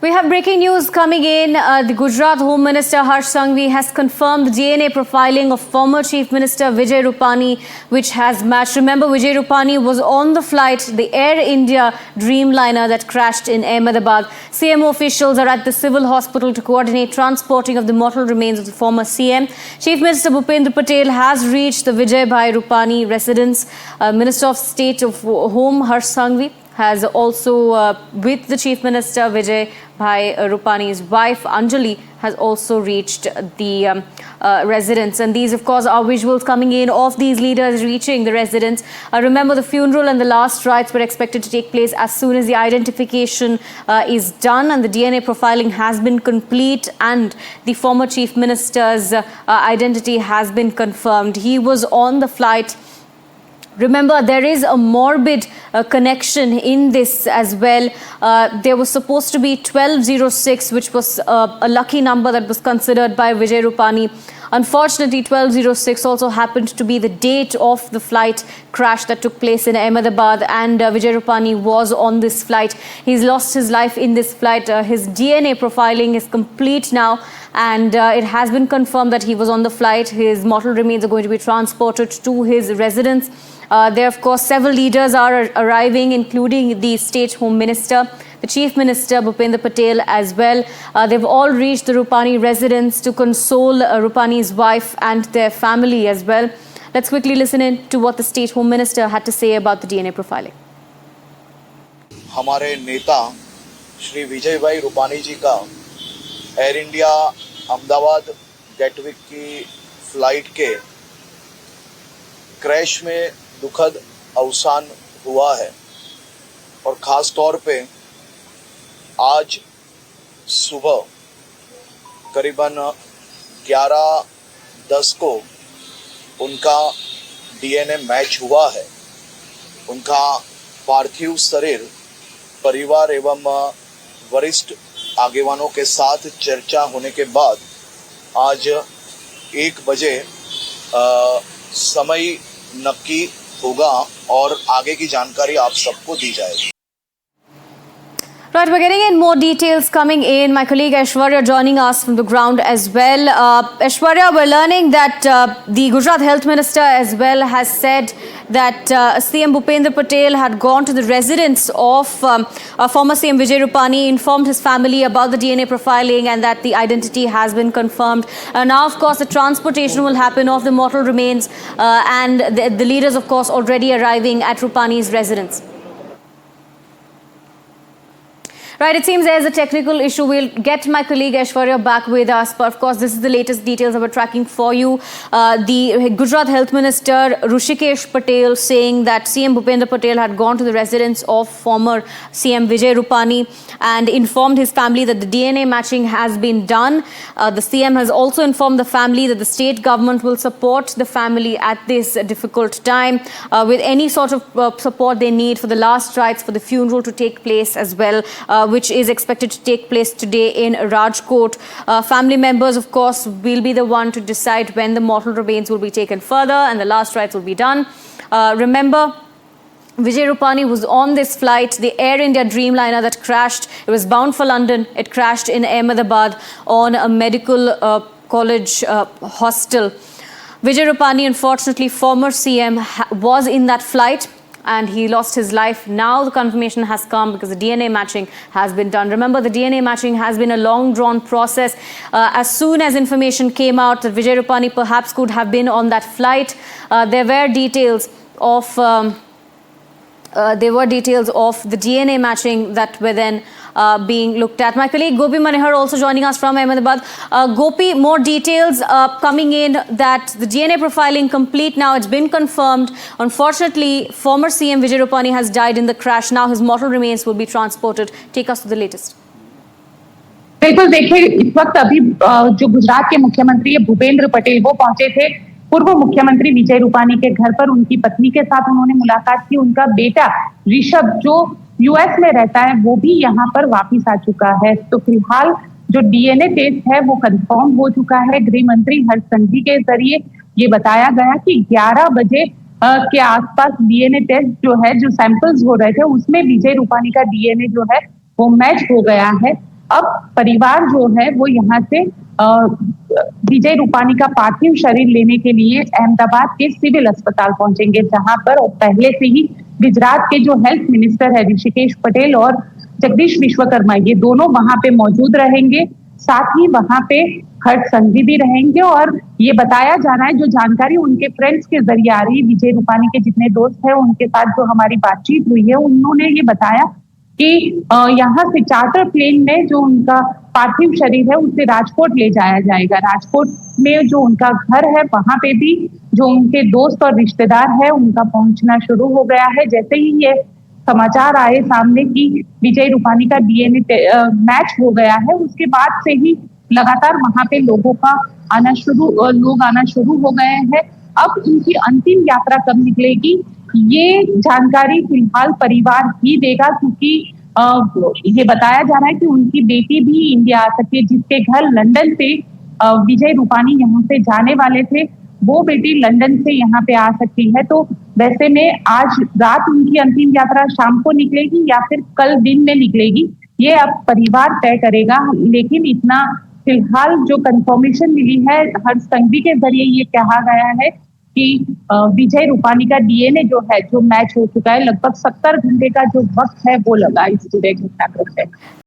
We have breaking news coming in. The Gujarat Home Minister Harsh Sanghvi has confirmed the DNA profiling of former Chief Minister Vijay Rupani, which has matched. Remember, Vijay Rupani was on the flight, the Air India Dreamliner that crashed in Ahmedabad. CMO officials are at the civil hospital to coordinate transporting of the mortal remains of the former CM. Chief Minister Bhupendra Patel has reached the Vijay Bhai Rupani residence. Minister of State of Home Harsh Sanghvi has also, with the Chief Minister Vijay Bhai Rupani's wife Anjali, has also reached the residence. And these, of course, are visuals coming in of these leaders reaching the residence. Remember, the funeral and the last rites were expected to take place as soon as the identification is done and the DNA profiling has been complete and the former Chief Minister's identity has been confirmed. He was on the flight. Remember, there is a morbid connection in this as well. There was supposed to be 1206, which was a lucky number that was considered by Vijay Rupani. Unfortunately, 1206 also happened to be the date of the flight crash that took place in Ahmedabad, and Vijay Rupani was on this flight. He's lost his life in this flight. His DNA profiling is complete now, and it has been confirmed that he was on the flight. His mortal remains are going to be transported to his residence. There, of course, several leaders are arriving, including the State Home Minister, the Chief Minister, Bhupendra Patel, as well. They've all reached the Rupani residence to console Rupani's wife and their family as well. Let's quickly listen in to what the State Home Minister had to say about the DNA profiling. हमारे नेता श्री विजय भाई रूपानी जी का air India Ahmedabad Gatwick की flight के crash में दुखद अवसान हुआ है और ख़ास तौर पे आज सुबह करीबन 11:10 को उनका डीएनए मैच हुआ है। उनका पार्थिव शरीर परिवार एवं वरिष्ठ आगेवानों के साथ चर्चा होने के बाद आज 1 बजे समय नक्की होगा और आगे की जानकारी आप सबको दी जाएगी। Right, we're getting in more details coming in. My colleague Aishwarya joining us from the ground as well. Aishwarya, we're learning that the Gujarat Health Minister as well has said that CM Bhupendra Patel had gone to the residence of former CM Vijay Rupani, informed his family about the DNA profiling and that the identity has been confirmed. Now, of course, the transportation will happen of the mortal remains and the leaders, of course, already arriving at Rupani's residence. Right, it seems there's a technical issue. We'll get my colleague Aishwarya back with us. But of course, this is the latest details that we're tracking for you. The Gujarat Health Minister Hrishikesh Patel saying that CM Bhupendra Patel had gone to the residence of former CM Vijay Rupani and informed his family that the DNA matching has been done. The CM has also informed the family that the state government will support the family at this difficult time with any sort of support they need for the last rites for the funeral to take place as well, which is expected to take place today in Rajkot. Family members, of course, will be the one to decide when the mortal remains will be taken further and the last rites will be done. Remember, Vijay Rupani was on this flight, the Air India Dreamliner that crashed. It was bound for London. It crashed in Ahmedabad on a medical college hostel. Vijay Rupani, unfortunately, former CM, was in that flight and he lost his life. Now the confirmation has come because the DNA matching has been done. Remember, the DNA matching has been a long-drawn process. As soon as information came out that Vijay Rupani perhaps could have been on that flight, there were details of the DNA matching that were then being looked at. My colleague Gopi Manihar also joining us from Ahmedabad. Gopi, more details coming in that the DNA profiling complete now. It's been confirmed. Unfortunately, former CM Vijay Rupani has died in the crash. Now his mortal remains will be transported. Take us to the latest. बिल्कुल, देखिए इस वक्त अभी जो गुजरात के मुख्यमंत्री भूपेंद्र पटेल वो पहुंचे थे पूर्व मुख्यमंत्री विजय रूपानी के घर पर। उनकी पत्नी के साथ उन्होंने मुलाकात की। उनका बेटा ऋषभ जो यूएस में रहता है वो भी यहाँ पर वापिस आ चुका है। तो फिलहाल जो डीएनए टेस्ट है वो कंफर्म हो चुका है। गृह मंत्री हर्ष संघवी के जरिए ये बताया गया कि 11 बजे के आसपास डीएनए टेस्ट जो है, जो सैंपल्स हो रहे थे उसमें विजय रूपानी का डीएनए जो है वो मैच हो गया है। अब परिवार जो है वो यहाँ से विजय रूपानी का पार्थिव शरीर लेने के लिए अहमदाबाद के सिविल अस्पताल पहुंचेंगे, जहां पर पहले से ही गुजरात के जो हेल्थ मिनिस्टर है ऋषिकेश पटेल और जगदीश विश्वकर्मा, ये दोनों वहां पे मौजूद रहेंगे। साथ ही वहां पे हर्ष संघवी भी रहेंगे और ये बताया जा रहा है, जो जानकारी उनके फ्रेंड्स के जरिए आ रही है, विजय रूपानी के जितने दोस्त हैं उनके साथ जो हमारी बातचीत हुई है, उन्होंने ये बताया कि यहाँ से चार्टर प्लेन में जो उनका पार्थिव शरीर है उसे राजकोट ले जाया जाएगा। राजकोट में जो उनका घर है वहां पे भी जो उनके दोस्त और रिश्तेदार है उनका पहुंचना शुरू हो गया है। जैसे ही ये समाचार आए सामने कि विजय रूपानी का डीएनए मैच हो गया है, उसके बाद से ही लगातार वहां पे लोग आना शुरू हो गए हैं। अब उनकी अंतिम यात्रा कब निकलेगी ये जानकारी फिलहाल परिवार ही देगा, क्योंकि ये बताया जा रहा है कि उनकी बेटी भी इंडिया आ सकती है, जिसके घर लंदन से विजय रूपानी यहाँ से जाने वाले थे, वो बेटी लंदन से यहाँ पे आ सकती है। तो वैसे में आज रात उनकी अंतिम यात्रा शाम को निकलेगी या फिर कल दिन में निकलेगी, ये अब परिवार तय करेगा। लेकिन इतना फिलहाल जो कंफर्मेशन मिली है हर्ष संघवी के जरिए, ये कहा गया है कि विजय रूपानी का डीएनए जो मैच हो चुका है, लगभग 70 घंटे का जो वक्त है वो लगा इस पूरे घटनाक्रम में।